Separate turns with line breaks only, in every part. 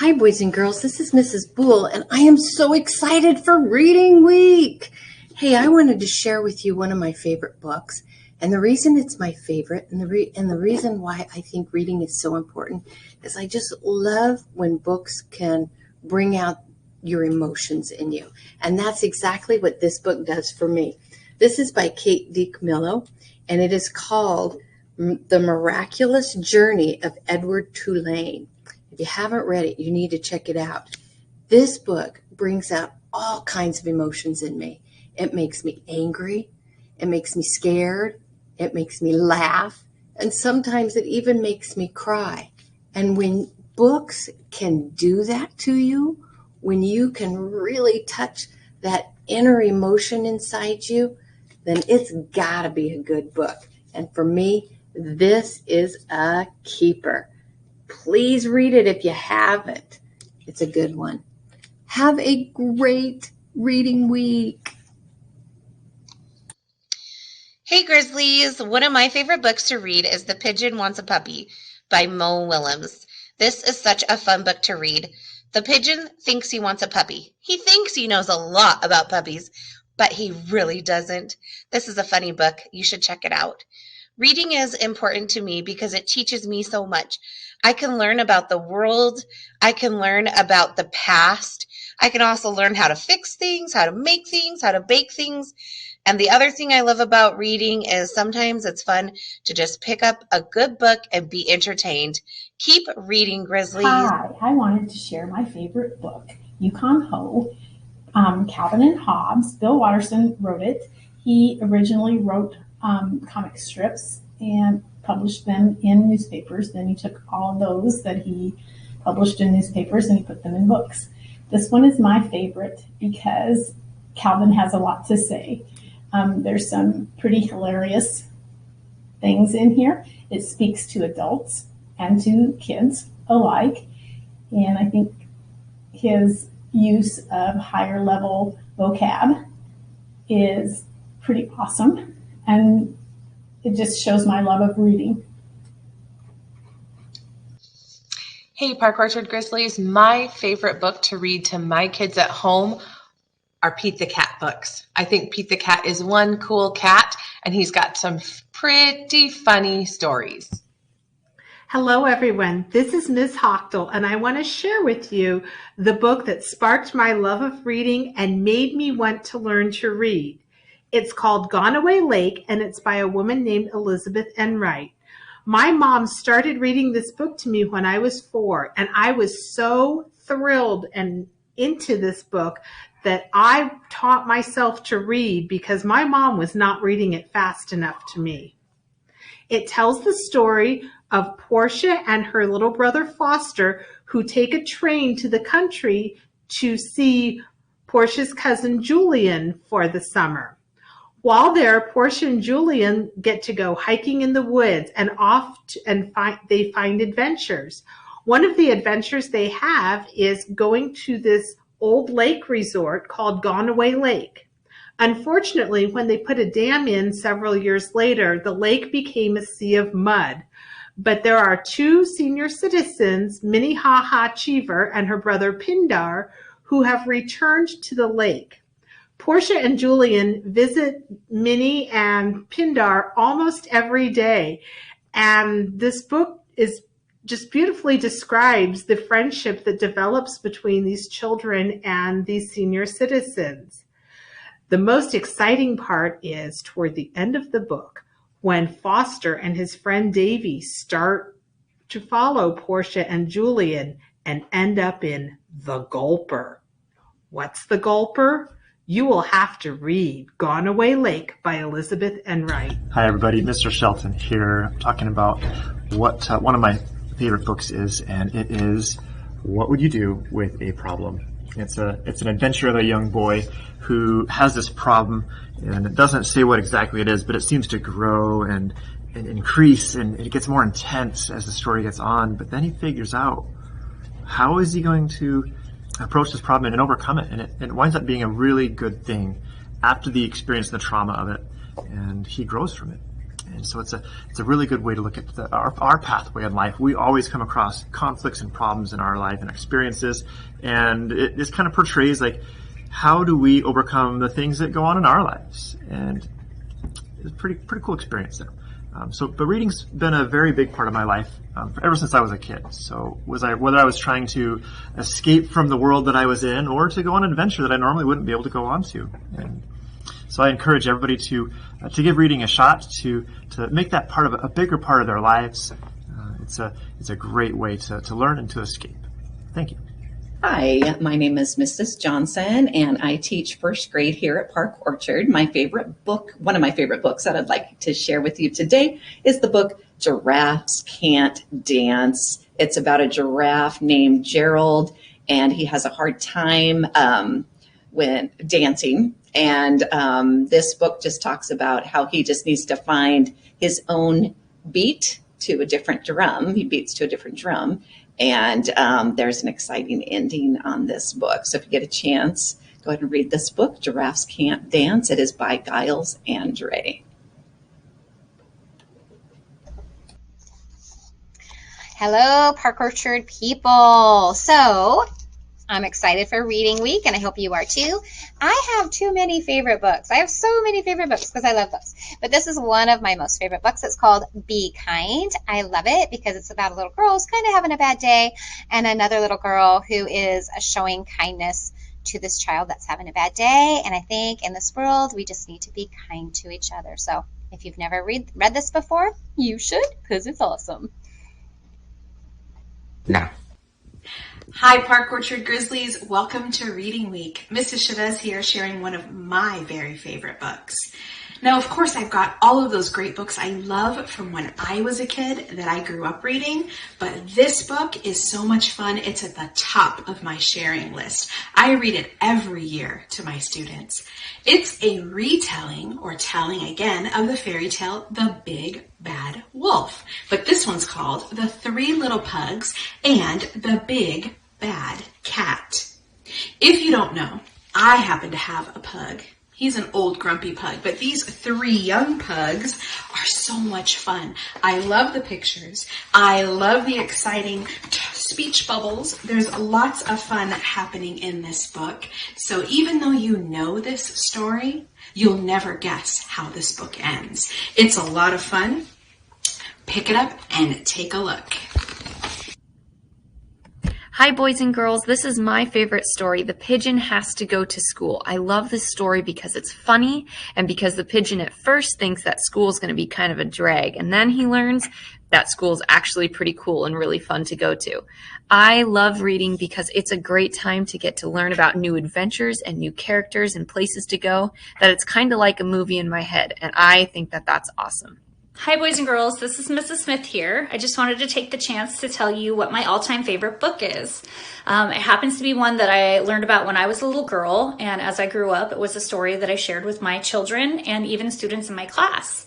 Hi, boys and girls. This is Mrs. Bull, and I am so excited for Reading Week. Hey, I wanted to share with you one of my favorite books, and the reason it's my favorite, and the reason why I think reading is so important, is I just love when books can bring out your emotions in you, and that's exactly what this book does for me. This is by Kate DiCamillo, and it is called The Miraculous Journey of Edward Tulane. If you haven't read it, you need to check it out. This book brings out all kinds of emotions in me. It makes me angry. It makes me scared. It makes me laugh. And sometimes it even makes me cry. And when books can do that to you, when you can really touch that inner emotion inside you, then it's got to be a good book. And for me, this is a keeper. Please read it if you haven't. It's a good one. Have a great reading week.
Hey Grizzlies, one of my favorite books to read is The Pigeon Wants a Puppy by Mo Willems. This is such a fun book to read. The pigeon thinks he wants a puppy. He thinks he knows a lot about puppies, but he really doesn't. This is a funny book. You should check it out. Reading is important to me because it teaches me so much. I can learn about the world. I can learn about the past. I can also learn how to fix things, how to make things, how to bake things. And the other thing I love about reading is sometimes it's fun to just pick up a good book and be entertained. Keep reading, Grizzlies.
Hi, I wanted to share my favorite book, Yukon Ho, Calvin and Hobbes. Bill Watterson wrote it. He originally wrote comic strips and published them in newspapers. Then he took all of those that he published in newspapers and he put them in books. This one is my favorite because Calvin has a lot to say. There's some pretty hilarious things in here. It speaks to adults and to kids alike. And I think his use of higher level vocab is pretty awesome. And it just shows my love of reading.
Hey, Park Orchard Grizzlies, my favorite book to read to my kids at home are Pete the Cat books. I think Pete the Cat is one cool cat, and he's got some pretty funny stories.
Hello, everyone. This is Ms. Hochtel, and I want to share with you the book that sparked my love of reading and made me want to learn to read. It's called Gone Away Lake, and it's by a woman named Elizabeth Enright. My mom started reading this book to me when I was 4, and I was so thrilled and into this book that I taught myself to read because my mom was not reading it fast enough to me. It tells the story of Portia and her little brother Foster, who take a train to the country to see Portia's cousin Julian for the summer. While there, Portia and Julian get to go hiking in the woods and they find adventures. One of the adventures they have is going to this old lake resort called Gone Away Lake. Unfortunately, when they put a dam in several years later, the lake became a sea of mud. But there are 2 senior citizens, Minnehaha Cheever and her brother Pindar, who have returned to the lake. Portia and Julian visit Minnie and Pindar almost every day, and this book is just beautifully describes the friendship that develops between these children and these senior citizens. The most exciting part is toward the end of the book when Foster and his friend Davy start to follow Portia and Julian and end up in The Gulper. What's The Gulper? You will have to read Gone Away Lake by Elizabeth Enright.
Hi everybody, Mr. Shelton here, talking about what one of my favorite books is, and it is What Would You Do with a Problem? It's an adventure of a young boy who has this problem, and it doesn't say what exactly it is, but it seems to grow and increase, and it gets more intense as the story gets on. But then he figures out, how is he going to approach this problem and overcome it? And it winds up being a really good thing after the experience and the trauma of it, and he grows from it. And so it's a really good way to look at our pathway in life. We always come across conflicts and problems in our life and experiences, and it just kind of portrays like, how do we overcome the things that go on in our lives? And it's a pretty cool experience there. But reading's been a very big part of my life ever since I was a kid. So whether I was trying to escape from the world that I was in, or to go on an adventure that I normally wouldn't be able to go on to. And so I encourage everybody to give reading a shot, to make that part of a bigger part of their lives. It's a great way to learn and to escape. Thank you.
Hi, my name is Mrs. Johnson, and I teach first grade here at Park Orchard. One of my favorite books that I'd like to share with you today is the book Giraffes Can't Dance. It's about a giraffe named Gerald, and he has a hard time when dancing. And this book just talks about how he just needs to find his own beat to a different drum. He beats to a different drum. And there's an exciting ending on this book. So if you get a chance, go ahead and read this book, Giraffes Can't Dance. It is by Giles Andre.
Hello, Park Orchard people. So I'm excited for Reading Week, and I hope you are too. I have too many favorite books. I have so many favorite books because I love books. But this is one of my most favorite books. It's called Be Kind. I love it because it's about a little girl who's kind of having a bad day, and another little girl who is showing kindness to this child that's having a bad day. And I think in this world, we just need to be kind to each other. So if you've never read this before, you should, because it's awesome.
Now. Hi, Park Orchard Grizzlies. Welcome to Reading Week. Mrs. Chavez here, sharing one of my very favorite books. Now, of course, I've got all of those great books I love from when I was a kid that I grew up reading, but this book is so much fun. It's at the top of my sharing list. I read it every year to my students. It's a retelling, or telling again, of the fairy tale, The Big Bad Wolf. But this one's called The Three Little Pugs and The Big Bad Cat. If you don't know, I happen to have a pug. He's an old grumpy pug, but these three young pugs are so much fun. I love the pictures. I love the exciting speech bubbles. There's lots of fun happening in this book. So even though you know this story, you'll never guess how this book ends. It's a lot of fun. Pick it up and take a look.
Hi, boys and girls. This is my favorite story, The Pigeon Has to Go to School. I love this story because it's funny and because the pigeon at first thinks that school is going to be kind of a drag, and then he learns that school is actually pretty cool and really fun to go to. I love reading because it's a great time to get to learn about new adventures and new characters and places to go, that it's kind of like a movie in my head, and I think that that's awesome.
Hi, boys and girls. This is Mrs. Smith here. I just wanted to take the chance to tell you what my all-time favorite book is. It happens to be one that I learned about when I was a little girl, and as I grew up, it was a story that I shared with my children and even students in my class.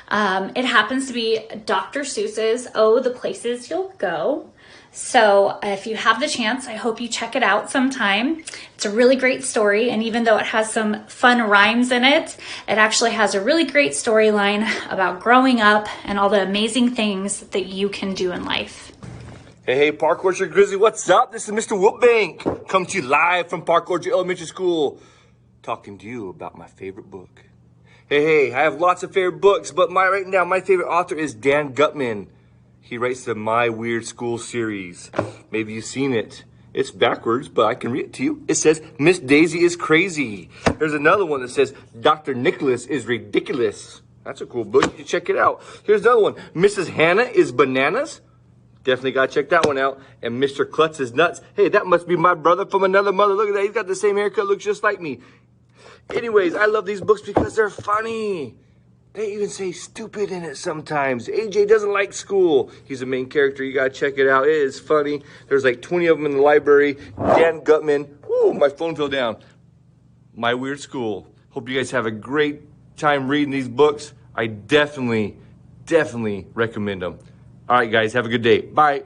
It happens to be Dr. Seuss's Oh, the Places You'll Go. So if you have the chance, I hope you check it out sometime. It's a really great story, and even though it has some fun rhymes in it, it actually has a really great storyline about growing up and all the amazing things that you can do in life.
Hey, Park Orchard Grizzly, what's up? This is Mr. Whoopbank, coming to you live from Park Orchard Elementary School, talking to you about my favorite book. Hey, I have lots of favorite books, but right now, my favorite author is Dan Gutman. He writes the My Weird School series. Maybe you've seen it. It's backwards, but I can read it to you. It says, Miss Daisy is crazy. There's another one that says, Dr. Nicholas is ridiculous. That's a cool book. You should check it out. Here's another one. Mrs. Hannah is bananas. Definitely got to check that one out. And Mr. Klutz is nuts. Hey, that must be my brother from another mother. Look at that. He's got the same haircut. Looks just like me. Anyways, I love these books because they're funny. They even say stupid in it sometimes. AJ doesn't like school. He's the main character. You got to check it out. It is funny. There's like 20 of them in the library. Dan Gutman. Woo, my phone fell down. My Weird School. Hope you guys have a great time reading these books. I definitely recommend them. All right, guys. Have a good day. Bye.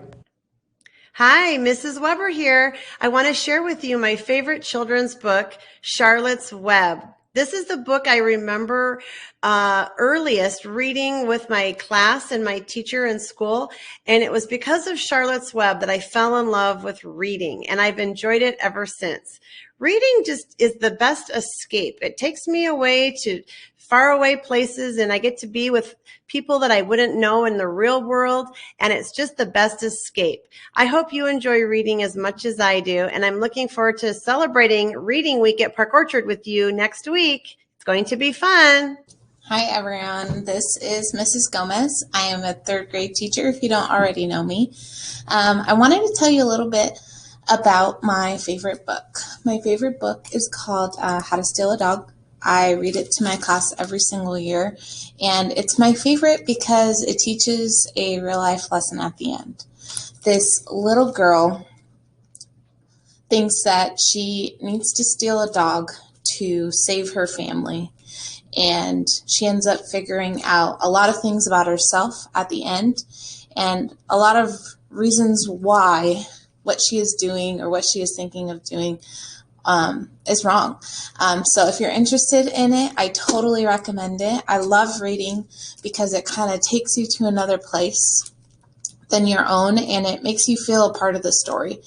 Hi, Mrs. Weber here. I want to share with you my favorite children's book, Charlotte's Web. This is the book I remember earliest reading with my class and my teacher in school. And it was because of Charlotte's Web that I fell in love with reading, and I've enjoyed it ever since. Reading just is the best escape. It takes me away to faraway places, and I get to be with people that I wouldn't know in the real world, and it's just the best escape. I hope you enjoy reading as much as I do, and I'm looking forward to celebrating Reading Week at Park Orchard with you next week. It's going to be fun.
Hi everyone, this is Mrs. Gomez. I am a third grade teacher if you don't already know me. I wanted to tell you a little bit about my favorite book. My favorite book is called How to Steal a Dog. I read it to my class every single year, and it's my favorite because it teaches a real life lesson at the end. This little girl thinks that she needs to steal a dog to save her family, and she ends up figuring out a lot of things about herself at the end and a lot of reasons why what she is doing or what she is thinking of doing is wrong. So if you're interested in it, I totally recommend it. I love reading because it kind of takes you to another place than your own, and it makes you feel a part of the story.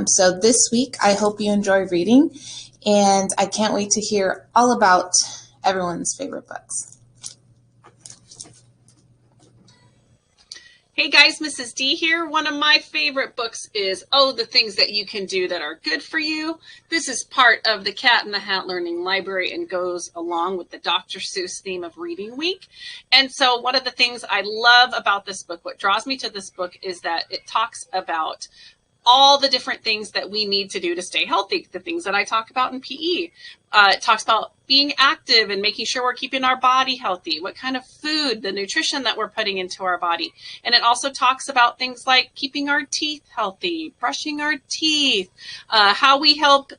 So this week, I hope you enjoy reading, and I can't wait to hear all about everyone's favorite books.
Hey guys, Mrs. D here. One of my favorite books is The Things That You Can Do That Are Good for You. This is part of the Cat in the Hat Learning Library and goes along with the Dr. Seuss theme of Reading Week. And so one of the things I love about this book, what draws me to this book, is that it talks about all the different things that we need to do to stay healthy, the things that I talk about in PE. It talks about being active and making sure we're keeping our body healthy, what kind of food, the nutrition that we're putting into our body. And it also talks about things like keeping our teeth healthy, brushing our teeth, how we help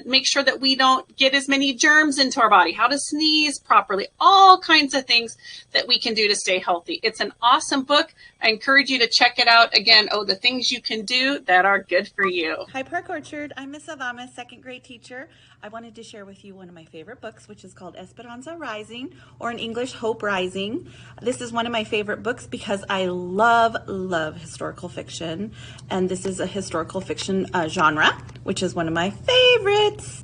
make sure that we don't get as many germs into our body, how to sneeze properly, all kinds of things that we can do to stay healthy. It's an awesome book. I encourage you to check it out. Again, The Things You Can Do That Are Good for You.
Hi, Park Orchard. I'm Miss Avama, second grade teacher. I wanted to share with you one of my favorite books, which is called Esperanza Rising, or in English, Hope Rising. This is one of my favorite books because I love historical fiction, and this is a historical fiction genre, which is one of my favorites.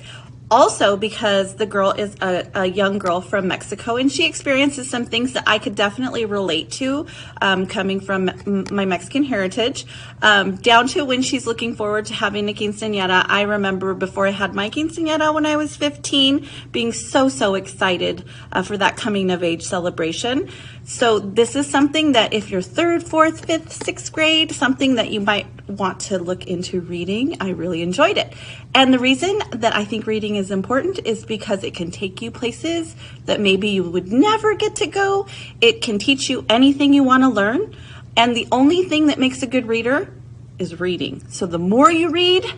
Also because the girl is a young girl from Mexico, and she experiences some things that I could definitely relate to, coming from my Mexican heritage, down to when she's looking forward to having a quinceañera. I remember before I had my quinceañera when I was 15, being so excited for that coming of age celebration. So this is something that if you're 3rd, 4th, 5th, 6th grade, something that you might want to look into reading. I really enjoyed it. And the reason that I think reading is important is because it can take you places that maybe you would never get to go. It can teach you anything you want to learn. And the only thing that makes a good reader is reading. So the more you read,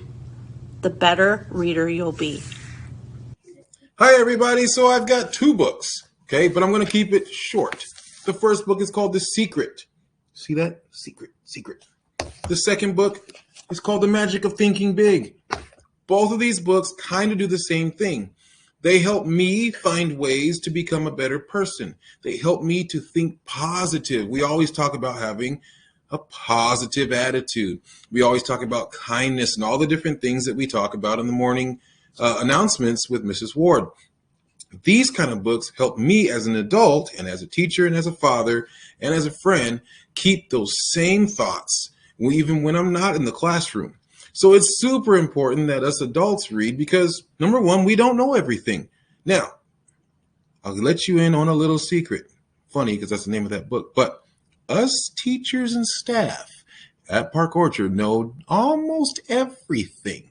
the better reader you'll be.
Hi, everybody. So I've got 2 books, okay, but I'm going to keep it short. The first book is called The Secret. See that? Secret. The second book is called The Magic of Thinking Big. Both of these books kind of do the same thing. They help me find ways to become a better person. They help me to think positive. We always talk about having a positive attitude. We always talk about kindness and all the different things that we talk about in the morning announcements with Mrs. Ward. These kind of books help me as an adult and as a teacher and as a father and as a friend keep those same thoughts even when I'm not in the classroom. So it's super important that us adults read because, number one, we don't know everything. Now, I'll let you in on a little secret. Funny because that's the name of that book. But us teachers and staff at Park Orchard know almost everything.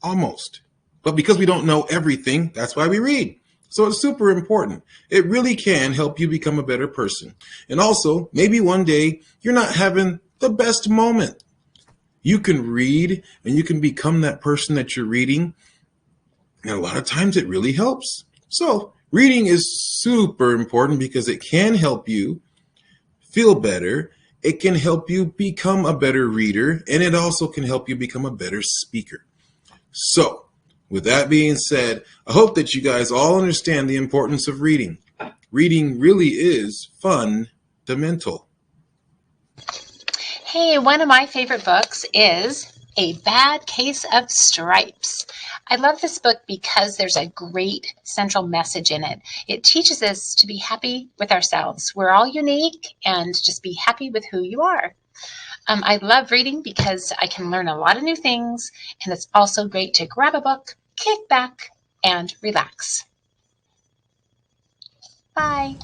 Almost. But because we don't know everything, that's why we read. So it's super important. It really can help you become a better person. And also, maybe one day you're not having the best moment. You can read and you can become that person that you're reading. And a lot of times it really helps. So reading is super important because it can help you feel better. It can help you become a better reader. And it also can help you become a better speaker. So With that being said, I hope that you guys all understand the importance of reading. Reading really is fundamental.
Hey, one of my favorite books is A Bad Case of Stripes. I love this book because there's a great central message in it. It teaches us to be happy with ourselves. We're all unique, and just be happy with who you are. I love reading because I can learn a lot of new things, and it's also great to grab a book, kick back, and relax. Bye.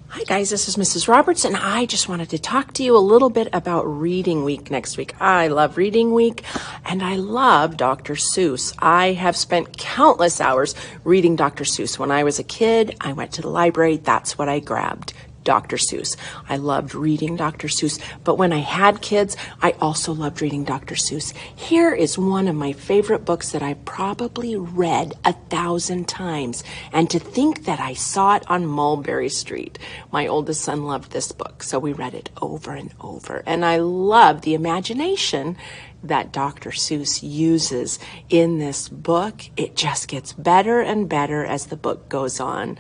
Hi guys, this is Mrs. Roberts, and I just wanted to talk to you a little bit about Reading Week next week. I love Reading Week, and I love Dr. Seuss. I have spent countless hours reading Dr. Seuss. When I was a kid, I went to the library. That's what I grabbed. Dr. Seuss. I loved reading Dr. Seuss, but when I had kids, I also loved reading Dr. Seuss. Here is one of my favorite books that I probably read 1,000 times, and to think that I saw it on Mulberry Street. My oldest son loved this book, so we read it over and over, and I love the imagination that Dr. Seuss uses in this book. It just gets better and better as the book goes on.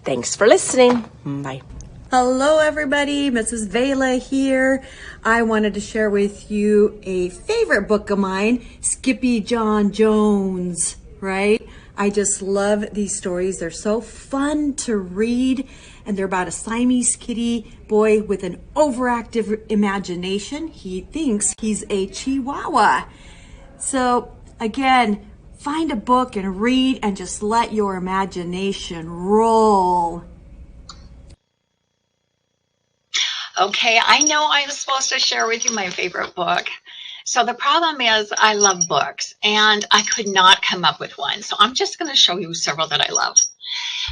Thanks for listening. Bye.
Hello, everybody. Mrs. Vela here. I wanted to share with you a favorite book of mine, Skippy John Jones, right? I just love these stories. They're so fun to read, and they're about a Siamese kitty boy with an overactive imagination. He thinks he's a Chihuahua. So, again, find a book and read and just let your imagination roll.
Okay, I know I was supposed to share with you my favorite book. So the problem is I love books and I could not come up with one. So I'm just going to show you several that I love.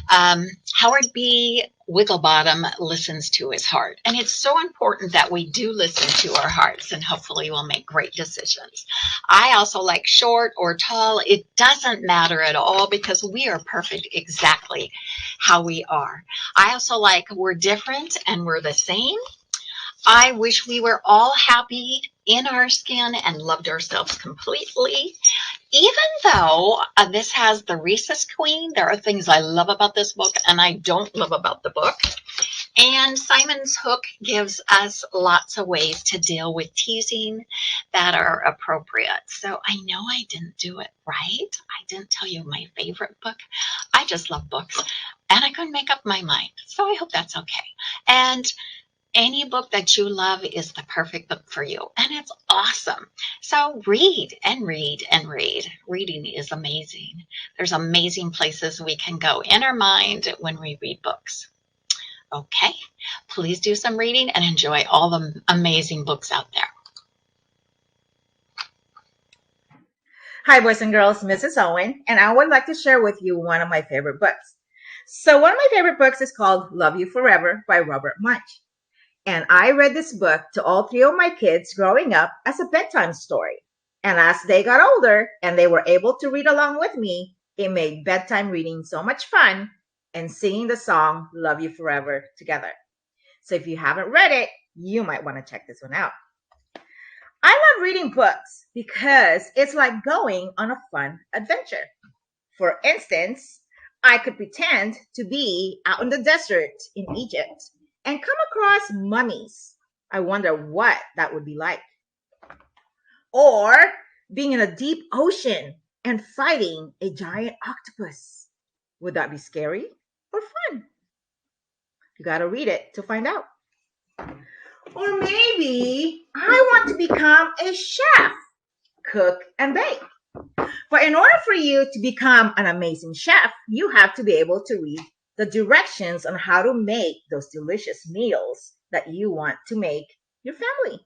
Howard B. Wigglebottom listens to his heart. And it's so important that we do listen to our hearts, and hopefully we'll make great decisions. I also like short or tall. It doesn't matter at all because we are perfect exactly how we are. I also like we're different and we're the same. I wish we were all happy in our skin and loved ourselves completely. Even though this has the Rhesus Queen, there are things I love about this book and I don't love about the book. And Simon's Hook gives us lots of ways to deal with teasing that are appropriate. So I know I didn't do it right. I didn't tell you my favorite book. I just love books and I couldn't make up my mind. So I hope that's okay. And any book that you love is the perfect book for you, and it's awesome. So read and read and read. Reading is amazing. There's amazing places we can go in our mind when we read books. Okay, please do some reading and enjoy all the amazing books out there.
Hi, boys and girls, Mrs. Owen, and I would like to share with you one of my favorite books. So one of my favorite books is called Love You Forever by Robert Munsch. And I read this book to all three of my kids growing up as a bedtime story. And as they got older and they were able to read along with me, it made bedtime reading so much fun and singing the song Love You Forever together. So if you haven't read it, you might want to check this one out. I love reading books because it's like going on a fun adventure. For instance, I could pretend to be out in the desert in Egypt and come across mummies. I wonder what that would be like. Or being in a deep ocean and fighting a giant octopus. Would that be scary or fun? You got to read it to find out. Or maybe I want to become a chef, cook and bake. But in order for you to become an amazing chef, you have to be able to read the directions on how to make those delicious meals that you want to make your family.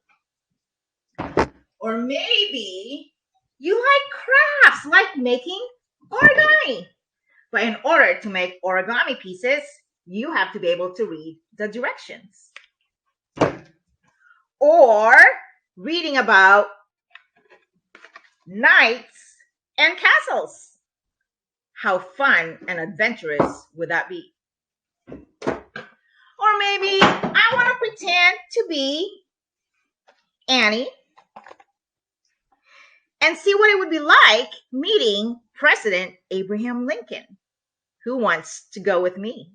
Or maybe you like crafts, like making origami. But in order to make origami pieces, you have to be able to read the directions. Or reading about knights and castles. How fun and adventurous would that be? Or maybe I want to pretend to be Annie and see what it would be like meeting President Abraham Lincoln. Who wants to go with me?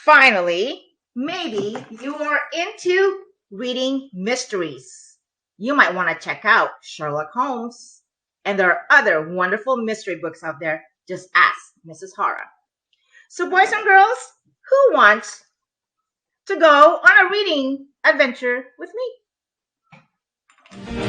Finally, maybe you are into reading mysteries. You might want to check out Sherlock Holmes. And there are other wonderful mystery books out there. Just ask Mrs. Hara. So boys and girls, who wants to go on a reading adventure with me?